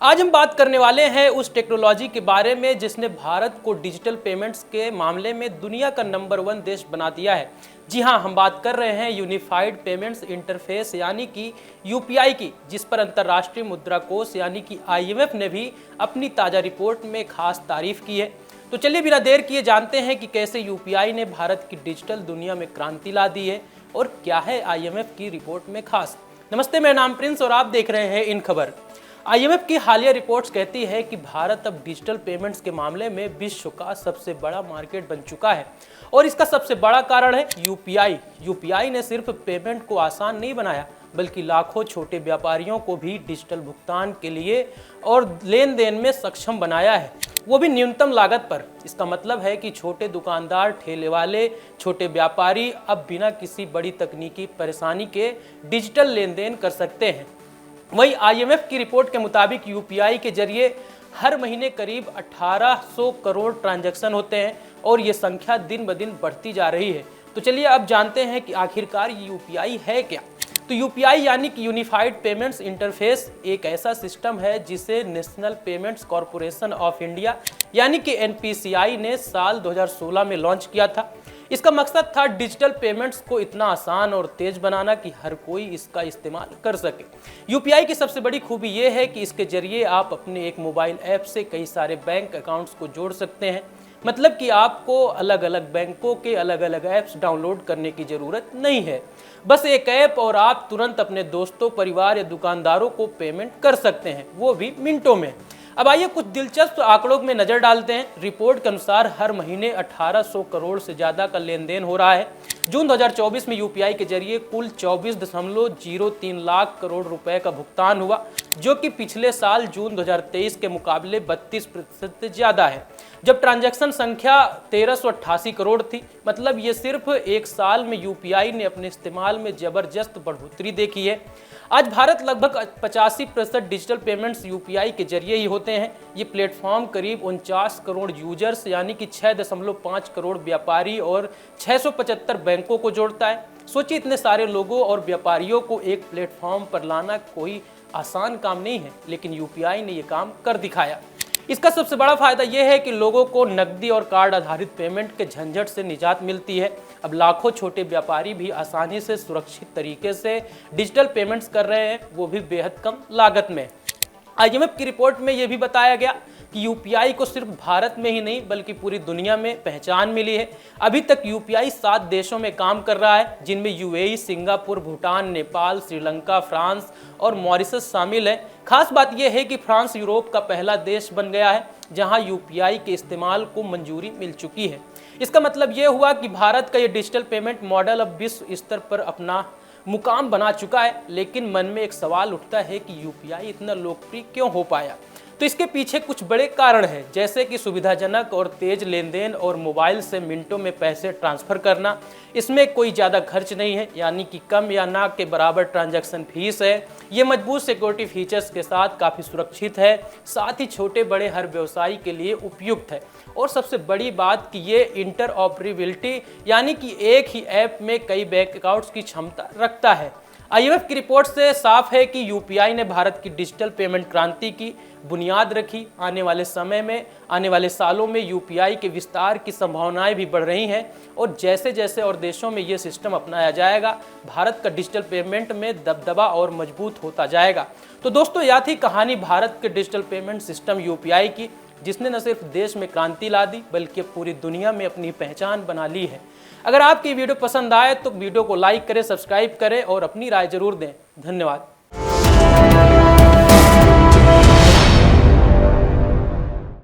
आज हम बात करने वाले हैं उस टेक्नोलॉजी के बारे में जिसने भारत को डिजिटल पेमेंट्स के मामले में दुनिया का नंबर 1 देश बना दिया है। जी हां, हम बात कर रहे हैं यूनिफाइड पेमेंट्स इंटरफेस यानी कि यूपीआई की, जिस पर अंतर्राष्ट्रीय मुद्रा कोष यानी कि आईएमएफ ने भी अपनी ताज़ा रिपोर्ट में खास तारीफ की है। तो चलिए बिना देर किए जानते हैं कि कैसे यूपीआई ने भारत की डिजिटल दुनिया में क्रांति ला दी है और क्या है आईएमएफ की रिपोर्ट में खास। नमस्ते, मेरा नाम प्रिंस और आप देख रहे हैं इन खबर। आईएमएफ की हालिया रिपोर्ट्स कहती है कि भारत अब डिजिटल पेमेंट्स के मामले में विश्व का सबसे बड़ा मार्केट बन चुका है और इसका सबसे बड़ा कारण है यूपीआई। यूपीआई ने सिर्फ पेमेंट को आसान नहीं बनाया बल्कि लाखों छोटे व्यापारियों को भी डिजिटल भुगतान के लिए और लेन देन में सक्षम बनाया है, वो भी न्यूनतम लागत पर। इसका मतलब है कि छोटे दुकानदार, ठेले वाले, छोटे व्यापारी अब बिना किसी बड़ी तकनीकी परेशानी के डिजिटल लेन देन कर सकते हैं। वहीं आईएमएफ की रिपोर्ट के मुताबिक यूपीआई के जरिए हर महीने करीब 1800 करोड़ ट्रांजैक्शन होते हैं और ये संख्या दिन ब दिन बढ़ती जा रही है। तो चलिए अब जानते हैं कि आखिरकार ये यूपीआई है क्या। तो यूपीआई यानी कि यूनिफाइड पेमेंट्स इंटरफेस एक ऐसा सिस्टम है जिसे national payments corporation of India यानी कि एनपीसीआई ने साल 2016 में लॉन्च किया था। इसका मकसद था डिजिटल पेमेंट्स को इतना आसान और तेज बनाना कि हर कोई इसका इस्तेमाल कर सके। यूपीआई की सबसे बड़ी खूबी यह है कि इसके जरिए आप अपने एक मोबाइल ऐप से कई सारे बैंक अकाउंट्स को जोड़ सकते हैं। मतलब कि आपको अलग अलग बैंकों के अलग अलग ऐप्स डाउनलोड करने की ज़रूरत नहीं है। बस एक ऐप और आप तुरंत अपने दोस्तों, परिवार या दुकानदारों को पेमेंट कर सकते हैं, वो भी मिनटों में। अब आइए कुछ दिलचस्प आंकड़ों में नज़र डालते हैं। रिपोर्ट के अनुसार हर महीने 1800 करोड़ से ज़्यादा का लेन देन हो रहा है। जून 2024 में यूपीआई के जरिए कुल 24.03 लाख करोड़ रुपए का भुगतान हुआ, जो कि पिछले साल जून 2023 के मुकाबले 32% ज़्यादा है, जब ट्रांजैक्शन संख्या 1388 करोड़ थी। मतलब ये सिर्फ एक साल में यूपीआई ने अपने इस्तेमाल में ज़बरदस्त बढ़ोतरी देखी है। आज भारत लगभग 85% डिजिटल पेमेंट्स यूपीआई के जरिए ही होते हैं। ये प्लेटफॉर्म करीब 49 करोड़ यूजर्स यानी कि 6.5 करोड़ व्यापारी और 675 बैंकों को जोड़ता है। सोचिए, इतने सारे लोगों और व्यापारियों को एक प्लेटफॉर्म पर लाना कोई आसान काम नहीं है, लेकिन यूपीआई ने ये काम कर दिखाया। इसका सबसे बड़ा फायदा यह है कि लोगों को नकदी और कार्ड आधारित पेमेंट के झंझट से निजात मिलती है। अब लाखों छोटे व्यापारी भी आसानी से सुरक्षित तरीके से डिजिटल पेमेंट्स कर रहे हैं, वो भी बेहद कम लागत में। आईएमएफ की रिपोर्ट में यह भी बताया गया कि यूपीआई को सिर्फ भारत में ही नहीं बल्कि पूरी दुनिया में पहचान मिली है। अभी तक यूपीआई 7 देशों में काम कर रहा है, जिनमें UAE, Singapore, Bhutan, Nepal, Sri Lanka, France और मॉरिशस शामिल है। खास बात यह है कि फ्रांस यूरोप का पहला देश बन गया है जहां यूपीआई के इस्तेमाल को मंजूरी मिल चुकी है। इसका मतलब यह हुआ कि भारत का ये डिजिटल पेमेंट मॉडल अब विश्व स्तर पर अपना मुकाम बना चुका है। लेकिन मन में एक सवाल उठता है कि यूपीआई इतना लोकप्रिय क्यों हो पाया। तो इसके पीछे कुछ बड़े कारण हैं, जैसे कि सुविधाजनक और तेज लेन देन और मोबाइल से मिनटों में पैसे ट्रांसफ़र करना। इसमें कोई ज़्यादा खर्च नहीं है, यानी कि कम या ना के बराबर ट्रांजैक्शन फीस है। ये मजबूत सिक्योरिटी फीचर्स के साथ काफ़ी सुरक्षित है, साथ ही छोटे बड़े हर व्यवसायी के लिए उपयुक्त है। और सबसे बड़ी बात कि ये इंटरऑपरेबिलिटी यानी कि एक ही ऐप में कई बैंक अकाउंट्स की क्षमता रखता है। आईएमएफ की रिपोर्ट से साफ है कि यूपीआई ने भारत की डिजिटल पेमेंट क्रांति की बुनियाद रखी। आने वाले सालों में यूपीआई के विस्तार की संभावनाएं भी बढ़ रही हैं और जैसे जैसे और देशों में ये सिस्टम अपनाया जाएगा, भारत का डिजिटल पेमेंट में दबदबा और मजबूत होता जाएगा। तो दोस्तों, यह थी कहानी भारत के डिजिटल पेमेंट सिस्टम यूपीआई की, जिसने न सिर्फ देश में क्रांति ला दी बल्कि पूरी दुनिया में अपनी पहचान बना ली है। अगर आपकी वीडियो पसंद आए तो वीडियो को लाइक करें, सब्सक्राइब करें और अपनी राय जरूर दें। धन्यवाद।